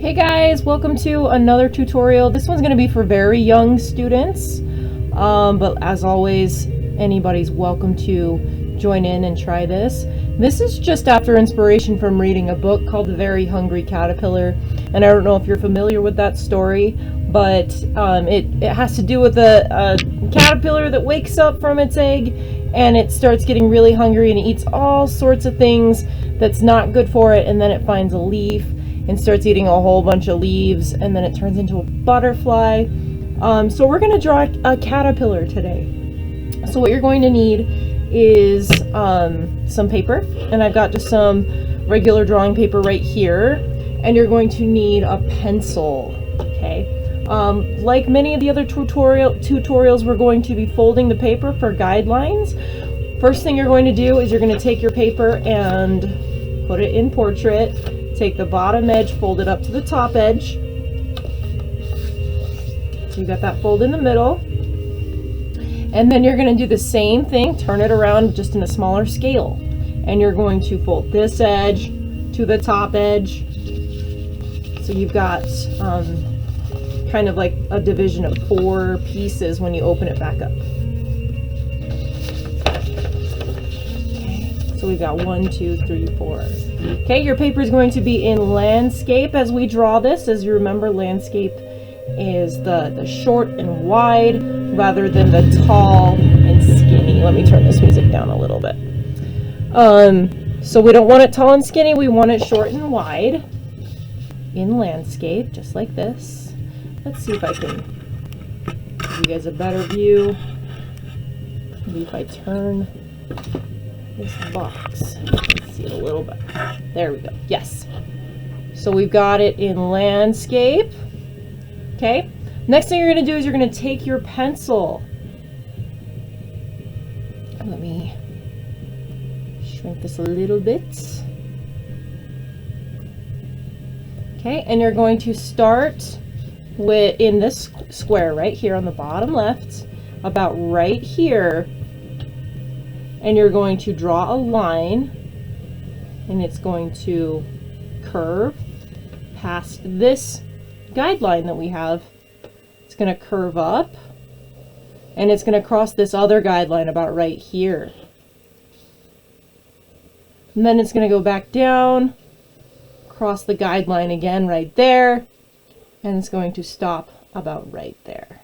Hey guys, welcome to another tutorial. This one's going to be for very young students, but as always, anybody's welcome to join in and try this. This is just after inspiration from reading a book called The Very Hungry Caterpillar, and I don't know if you're familiar with that story, but it has to do with a caterpillar that wakes up from its egg and it starts getting really hungry and it eats all sorts of things that's not good for it, and then it finds a leaf and starts eating a whole bunch of leaves, and then it turns into a butterfly. So we're going to draw a caterpillar today. So what you're going to need is some paper, and I've got just some regular drawing paper right here, and you're going to need a pencil. Okay. Like many of the other tutorials, we're going to be folding the paper for guidelines. First thing you're going to do is you're going to take your paper and put it in portrait. Take the bottom edge, fold it up to the top edge. So you got that fold in the middle. And then you're going to do the same thing, turn it around just in a smaller scale. And you're going to fold this edge to the top edge. So you've got kind of like a division of 4 pieces when you open it back up. Okay, so we've got 1, 2, 3, 4. Okay, your paper is going to be in landscape as we draw this. As you remember, landscape is the short and wide rather than the tall and skinny. Let me turn this music down a little bit. So we don't want it tall and skinny, we want it short and wide in landscape, just like this. Let's see if I can give you guys a better view. Maybe if I turn this box. Let's see it a little bit. There we go. Yes. So we've got it in landscape. Okay. Next thing you're going to do is you're going to take your pencil. Let me shrink this a little bit. Okay. And you're going to start with in this square right here on the bottom left, about right here. And you're going to draw a line, and it's going to curve past this guideline that we have. It's going to curve up, and it's going to cross this other guideline about right here. And then it's going to go back down, cross the guideline again right there, and it's going to stop about right there.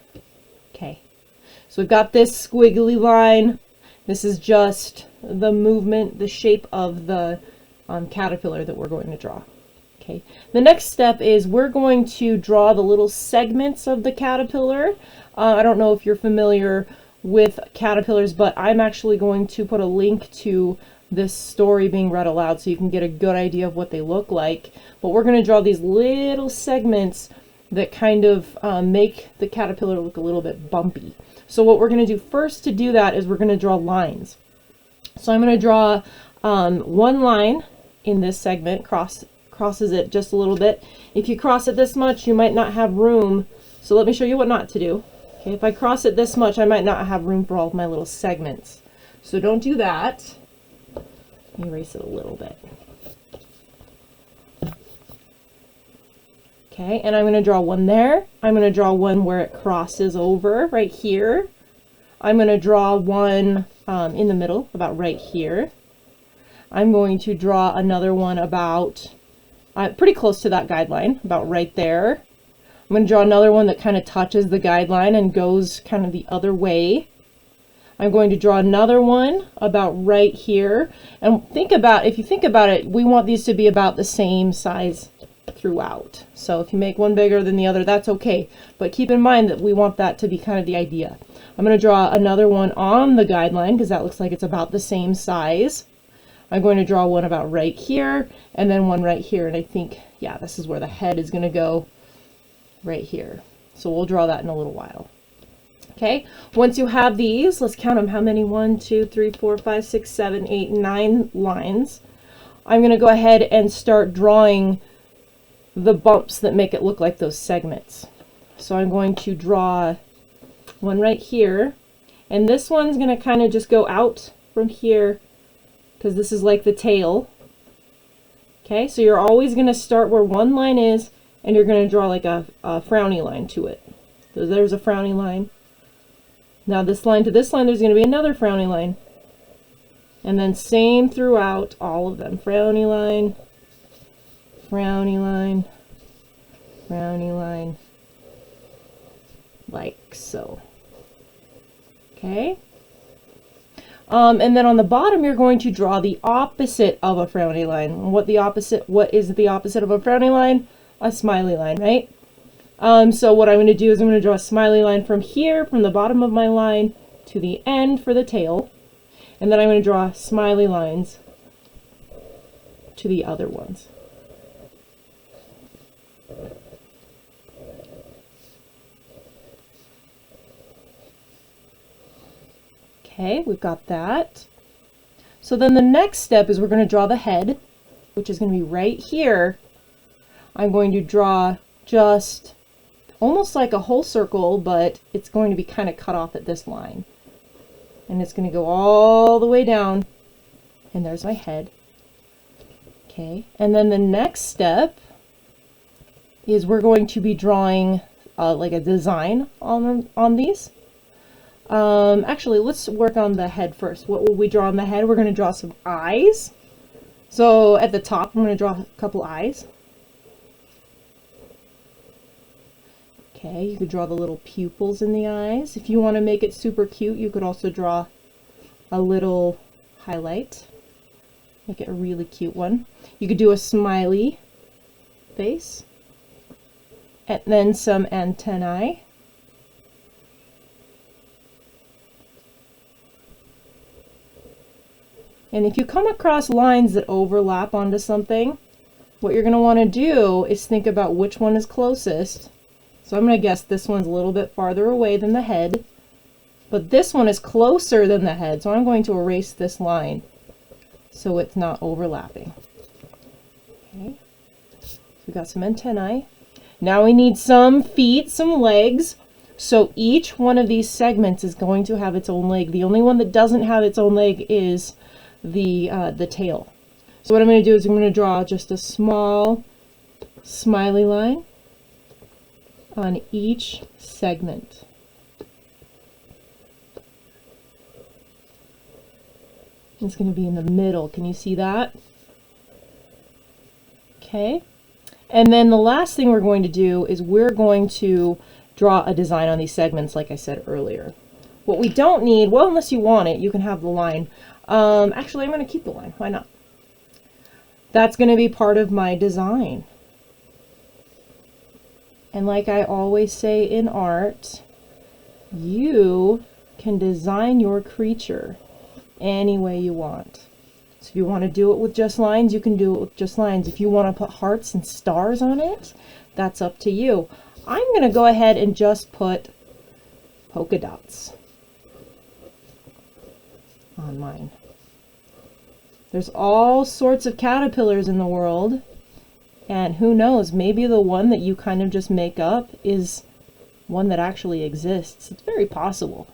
Okay, so we've got this squiggly line. This is just the movement, the shape of the caterpillar that we're going to draw. Okay. The next step is we're going to draw the little segments of the caterpillar. I don't know if you're familiar with caterpillars, but I'm actually going to put a link to this story being read aloud so you can get a good idea of what they look like. But we're going to draw these little segments that kind of make the caterpillar look a little bit bumpy. So what we're going to do first to do that is we're going to draw lines. So I'm going to draw one line in this segment, crosses it just a little bit. If you cross it this much, you might not have room. So let me show you what not to do. Okay, if I cross it this much, I might not have room for all of my little segments. So don't do that. Let me erase it a little bit. Okay, and I'm going to draw one there. I'm going to draw one where it crosses over right here. I'm going to draw one in the middle, about right here. I'm going to draw another one about pretty close to that guideline, about right there. I'm going to draw another one that kind of touches the guideline and goes kind of the other way. I'm going to draw another one about right here. And if you think about it, we want these to be about the same size throughout. So if you make one bigger than the other, that's okay. But keep in mind that we want that to be kind of the idea. I'm going to draw another one on the guideline because that looks like it's about the same size. I'm going to draw one about right here and then one right here. And I think, yeah, this is where the head is going to go right here. So we'll draw that in a little while. Okay, once you have these, let's count them. How many? 1, 2, 3, 4, 5, 6, 7, 8, 9 lines. I'm going to go ahead and start drawing the bumps that make it look like those segments. So I'm going to draw one right here, and this one's going to kind of just go out from here because this is like the tail. Okay, so you're always going to start where one line is and you're going to draw like a frowny line to it. So there's a frowny line. Now this line to this line, there's going to be another frowny line. And then same throughout all of them. Frowny line, frowny line, frowny line, like so. Okay? And then on the bottom, you're going to draw the opposite of a frowny line. What is the opposite of a frowny line? A smiley line, right? So what I'm going to do is I'm going to draw a smiley line from here, from the bottom of my line to the end for the tail. And then I'm going to draw smiley lines to the other ones. Okay, we've got that. So then the next step is we're going to draw the head, which is going to be right here. I'm going to draw just almost like a whole circle, but it's going to be kind of cut off at this line. And it's going to go all the way down, and there's my head. Okay, and then the next step is we're going to be drawing like a design on these. Actually, let's work on the head first. What will we draw on the head? We're going to draw some eyes. So at the top, I'm going to draw a couple eyes. Okay, you could draw the little pupils in the eyes. If you want to make it super cute, you could also draw a little highlight. Make it a really cute one. You could do a smiley face. And then some antennae. And if you come across lines that overlap onto something, what you're going to want to do is think about which one is closest. So I'm going to guess this one's a little bit farther away than the head, but this one is closer than the head, so I'm going to erase this line so it's not overlapping. Okay, so we've got some antennae. Now we need some feet, some legs. So each one of these segments is going to have its own leg. The only one that doesn't have its own leg is the tail. So what I'm going to do is I'm going to draw just a small smiley line on each segment. It's going to be in the middle. Can you see that? Okay. And then the last thing we're going to do is we're going to draw a design on these segments, like I said earlier. What we don't need, well, unless you want it, you can have the line. Actually, I'm going to keep the line. Why not? That's going to be part of my design. And like I always say in art, you can design your creature any way you want. So if you want to do it with just lines, you can do it with just lines. If you want to put hearts and stars on it, that's up to you. I'm going to go ahead and just put polka dots on mine. There's all sorts of caterpillars in the world. And who knows, maybe the one that you kind of just make up is one that actually exists. It's very possible.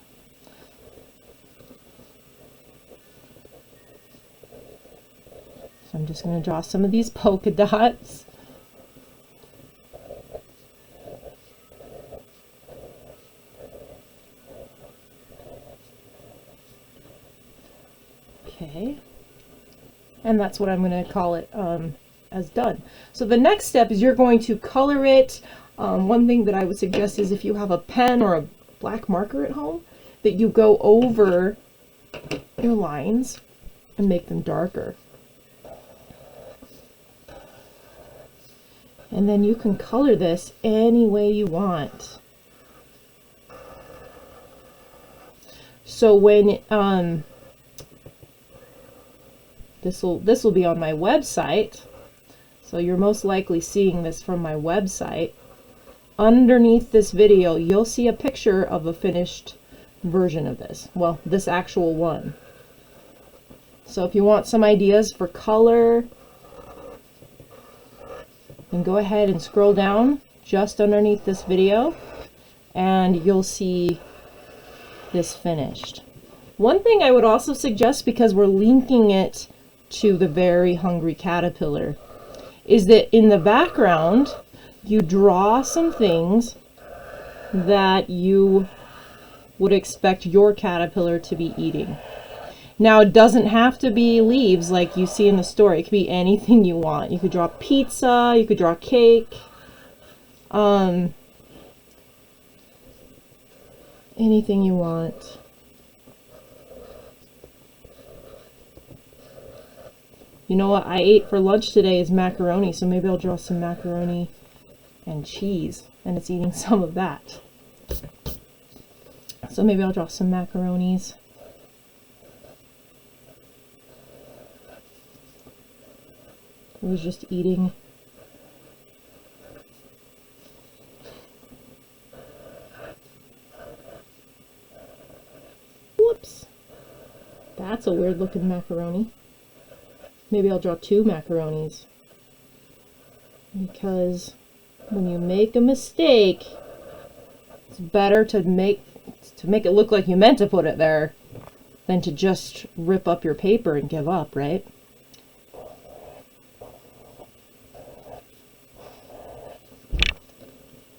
So I'm just going to draw some of these polka dots. Okay. And that's what I'm going to call it as done. So the next step is you're going to color it. One thing that I would suggest is if you have a pen or a black marker at home, that you go over your lines and make them darker. And then you can color this any way you want. So when this will be on my website, so you're most likely seeing this from my website. Underneath this video, you'll see a picture of a finished version of this. Well, this actual one. So if you want some ideas for color, then go ahead and scroll down just underneath this video and you'll see this finished. One thing I would also suggest, because we're linking it to the Very Hungry Caterpillar, is that in the background you draw some things that you would expect your caterpillar to be eating. Now, it doesn't have to be leaves like you see in the story. It could be anything you want. You could draw pizza, you could draw cake, anything you want. You know what I ate for lunch today is macaroni, so maybe I'll draw some macaroni and cheese, and it's eating some of that. So maybe I'll draw some macaronis. It was just eating. Whoops. That's a weird looking macaroni. Maybe I'll draw 2 macaronis. Because when you make a mistake, it's better to make it look like you meant to put it there than to just rip up your paper and give up, right?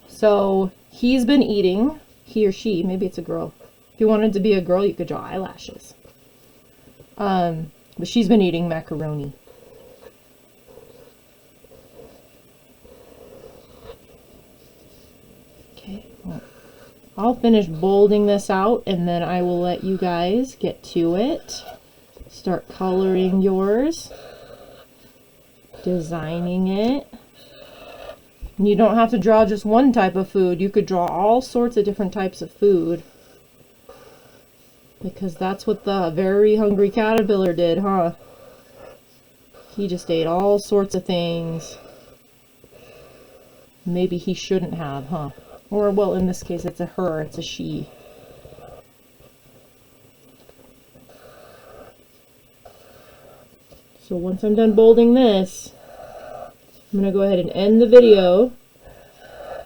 So he's been eating, he or she, maybe it's a girl. If you wanted to be a girl, you could draw eyelashes. But she's been eating macaroni. Okay, well, I'll finish bolding this out and then I will let you guys get to it. Start coloring yours, designing it. And you don't have to draw just one type of food. You could draw all sorts of different types of food. Because that's what the very hungry caterpillar did, huh? He just ate all sorts of things. Maybe he shouldn't have, huh? Or, well, in this case, it's a her, it's a she. So once I'm done bolding this, I'm going to go ahead and end the video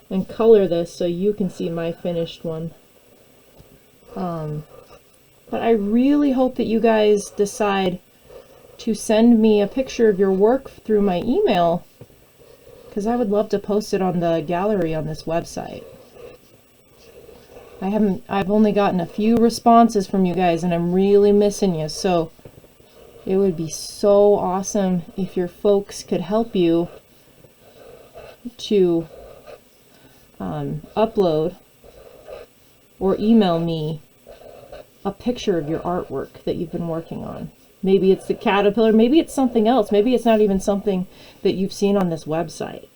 and color this so you can see my finished one. But I really hope that you guys decide to send me a picture of your work through my email, because I would love to post it on the gallery on this website. I've only gotten a few responses from you guys and I'm really missing you, so it would be so awesome if your folks could help you to upload or email me a picture of your artwork that you've been working on. Maybe it's the caterpillar, maybe it's something else, maybe it's not even something that you've seen on this website.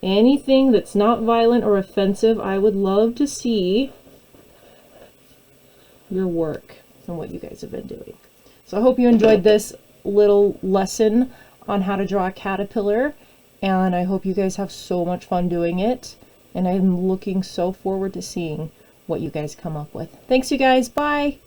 Anything that's not violent or offensive, I would love to see your work and what you guys have been doing. So I hope you enjoyed this little lesson on how to draw a caterpillar, and I hope you guys have so much fun doing it, and I'm looking so forward to seeing what you guys come up with. Thanks, you guys. Bye.